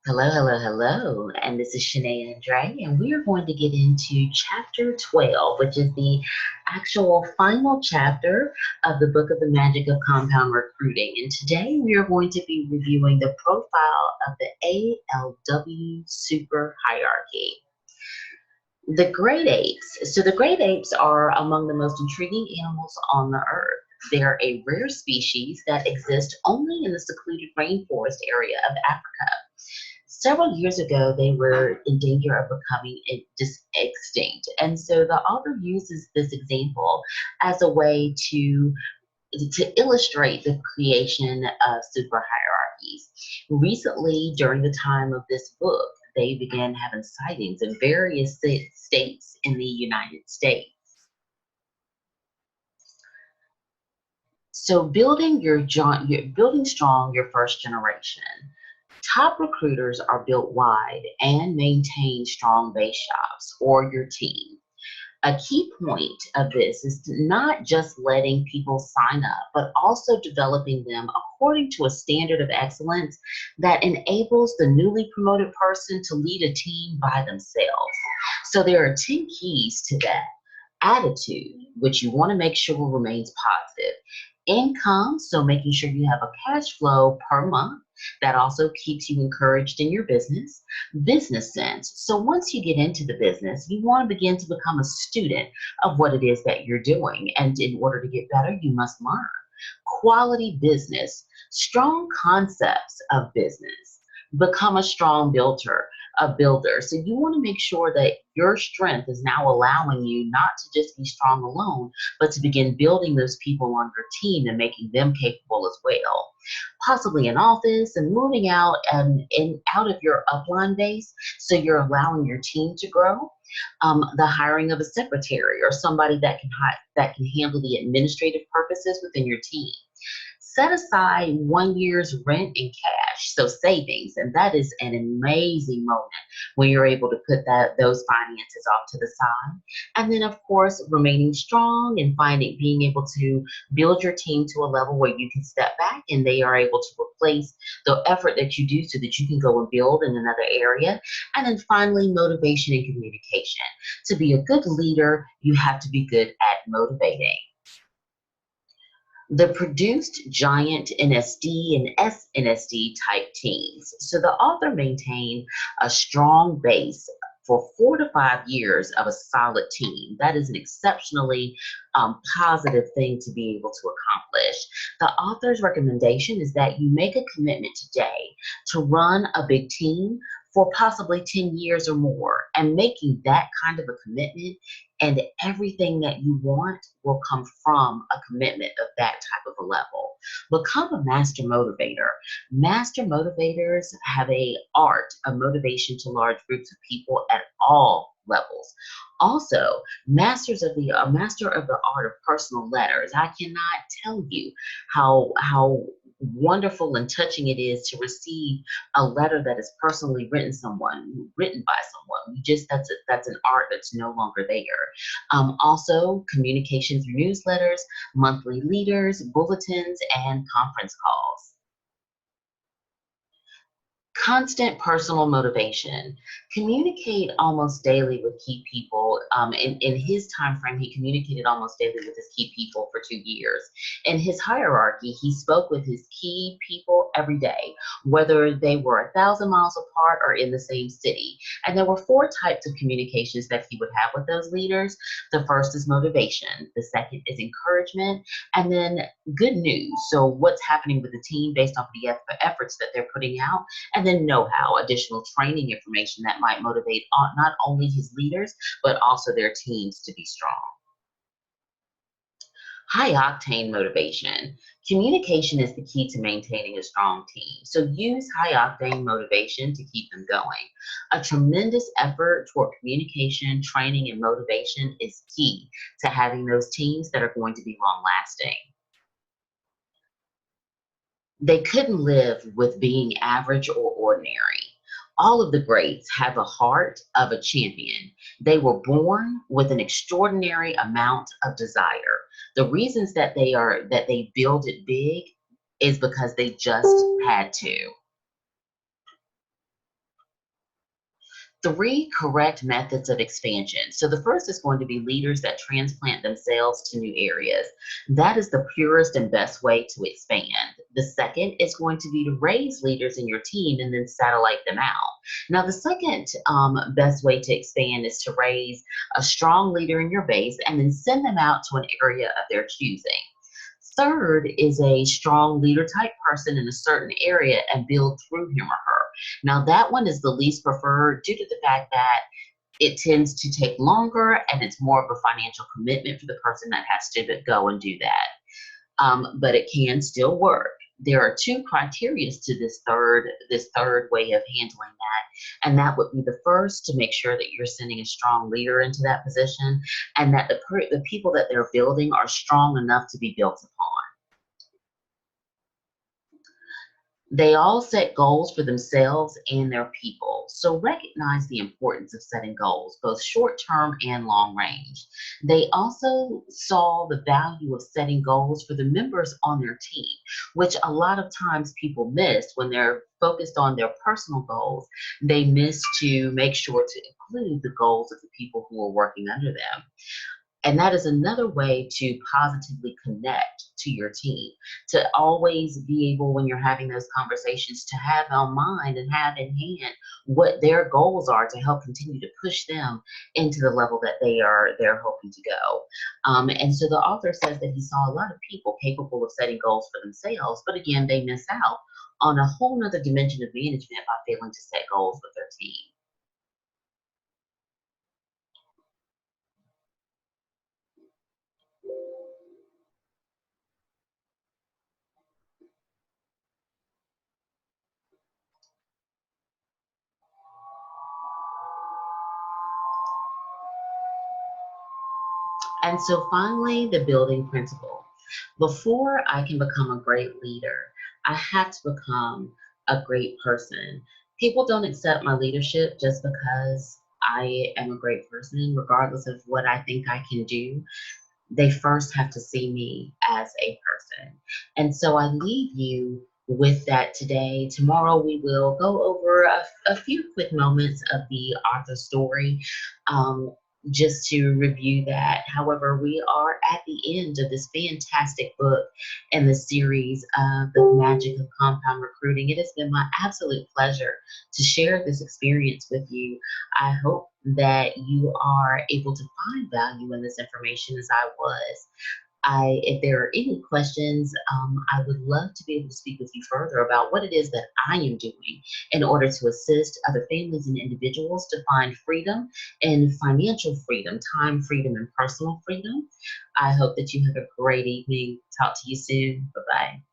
Hello, hello, hello. And this is Shanae Andrea, and we are going to get into chapter 12, which is the actual final chapter of the Book of the Magic of Compound Recruiting. And today we are going to be reviewing the profile of the ALW super hierarchy. The great apes. So the great apes are among the most intriguing animals on the earth. They're a rare species that exist only in the secluded rainforest area of Africa. Several years ago, they were in danger of becoming extinct. And so the author uses this example as a way to illustrate the creation of super hierarchies. Recently, during the time of this book, they began having sightings in various states in the United States. So building strong your first generation. Top recruiters are built wide and maintain strong base shops or your team. A key point of this is not just letting people sign up, but also developing them according to a standard of excellence that enables the newly promoted person to lead a team by themselves. So there are 10 keys to that. Attitude, which you want to make sure remains positive. Income, so making sure you have a cash flow per month. That also keeps you encouraged in your business. Business sense. So once you get into the business, you want to begin to become a student of what it is that you're doing. And in order to get better, you must learn. Quality business, strong concepts of business. Become a strong builder. So you want to make sure that your strength is now allowing you not to just be strong alone, but to begin building those people on your team and making them capable as well. Possibly an office and moving out and out of your upline base, so you're allowing your team to grow. The hiring of a secretary or somebody that can handle the administrative purposes within your team. Set aside 1 year's rent in cash, so savings, and that is an amazing moment when you're able to put those finances off to the side. And then, of course, remaining strong and being able to build your team to a level where you can step back and they are able to replace the effort that you do so that you can go and build in another area. And then finally, motivation and communication. To be a good leader, you have to be good at motivating. The produced giant NSD and SNSD type teams. So the author maintained a strong base for 4 to 5 years of a solid team. That is an exceptionally positive thing to be able to accomplish. The author's recommendation is that you make a commitment today to run a big team for possibly 10 years or more. And making that kind of a commitment and everything that you want will come from a commitment of that type of a level. Become a master motivator. Master motivators have a art of motivation to large groups of people at all levels. Also, a master of the art of personal letters. I cannot tell you how wonderful and touching it is to receive a letter that is personally written by someone. That's an art that's no longer there. Also, communication through newsletters, monthly leaders, bulletins, and conference calls. Constant personal motivation. Communicate almost daily with key people. In his time frame, he communicated almost daily with his key people for 2 years. In his hierarchy, he spoke with his key people every day, whether they were 1,000 miles apart or in the same city. And there were 4 types of communications that he would have with those leaders. The first is motivation. The second is encouragement. And then good news. So what's happening with the team based off of the efforts that they're putting out. And then know-how, additional training information that might motivate not only his leaders, but also their teams to be strong. High octane motivation. Communication is the key to maintaining a strong team. So use high octane motivation to keep them going. A tremendous effort toward communication, training, and motivation is key to having those teams that are going to be long lasting. They couldn't live with being average or ordinary. All of the greats have a heart of a champion. They were born with an extraordinary amount of desire. The reasons that they build it big is because they just had to. Three correct methods of expansion. So the first is going to be leaders that transplant themselves to new areas. That is the purest and best way to expand. The second is going to be to raise leaders in your team and then satellite them out. Now, the second best way to expand is to raise a strong leader in your base and then send them out to an area of their choosing. Third is a strong leader type person in a certain area and build through him or her. Now, that one is the least preferred due to the fact that it tends to take longer and it's more of a financial commitment for the person that has to go and do that. But it can still work. There are two criteria to this third way of handling that, and that would be the first to make sure that you're sending a strong leader into that position, and that the people that they're building are strong enough to be built upon. They all set goals for themselves and their people. So recognize the importance of setting goals, both short term and long range. They also saw the value of setting goals for the members on their team, which a lot of times people miss when they're focused on their personal goals. They miss to make sure to include the goals of the people who are working under them. And that is another way to positively connect to your team, to always be able, when you're having those conversations, to have on mind and have in hand what their goals are to help continue to push them into the level that they're hoping to go. And so the author says that he saw a lot of people capable of setting goals for themselves, but again, they miss out on a whole nother dimension of management by failing to set goals with their team. And so finally, the building principle. Before I can become a great leader, I have to become a great person. People don't accept my leadership just because I am a great person, regardless of what I think I can do. They first have to see me as a person. And so I leave you with that today. Tomorrow we will go over a few quick moments of the author's story. Um, just to review that. However, we are at the end of this fantastic book and the series of The Magic of Compound Recruiting. It has been my absolute pleasure to share this experience with you. I hope that you are able to find value in this information as I was. If there are any questions, I would love to be able to speak with you further about what it is that I am doing in order to assist other families and individuals to find freedom and financial freedom, time freedom, and personal freedom. I hope that you have a great evening. Talk to you soon. Bye bye.